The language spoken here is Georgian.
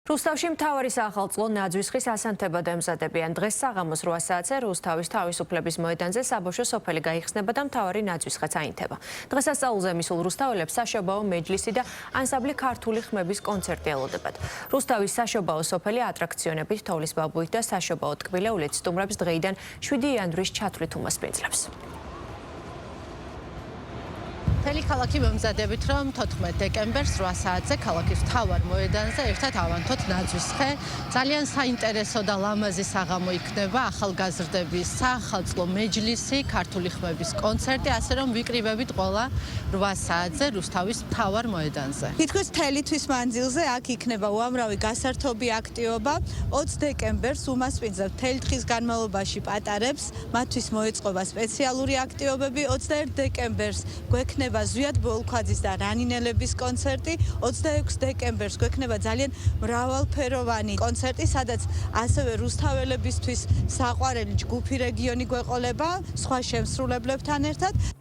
რუსთავში მთავარი საახალწლო ნაძვისხის ასანთებად ემზადებიან. დღეს საღამოს 8 საათზე რუსთავის თავისუფლების მოედანზე საბავშვო სოფელი გაიხსნება და მთავარი ნაძვისხაც აინთება. დღესასწაულზე მისულ რუსთაველებს საშობაო მეჯლისი და ანსამბლი ქართული ხმების კონცერტი ელოდებათ. რუსთავის საშობაო სოფელი ატრაქციონებით, თოვლის ბაბუით და საშობაო ტკბილეულით სტუმრებს დღეიდან 7 იანვრის ჩათვლით უმასპინძლებს. მთელი ქალაქი მომზადებით, რომ 14 დეკემბერს 8 საათზე ქალაქის მთავარ მოედანზე ერთად ავანთოთ ნაძვისხე. ძალიან საინტერესო და ლამაზი საღამო იქნება, ახალგაზრდების საახალწლო მეჯლისი, ქართული ხმების კონცერტი, ასე რომ ვიკრიბებით ყველა 8 საათზე რუსთავის მთავარ მოედანზე. თითქოს მთელი თვის მანძილზე აქ იქნება უამრავი გასართობი აქტივობა. 20 დეკემბერს უმასპინძლებთ მთელი დღის განმავლობაში პატარებს, მათთვის მოეწყობა სპეციალური აქტივობები. 21 დეკემბერს გვექნება ზვიად ბოლქვაძის და რანინელების კონცერტი. 26 დეკემბერს გვექნება ძალიან მრავალფეროვანი კონცერტი, სადაც ასევე რუსთაველებისთვის საყვარელი ჯგუფი რეგიონი გვეყოლება სხვა შემსრულებლებთან ერთად.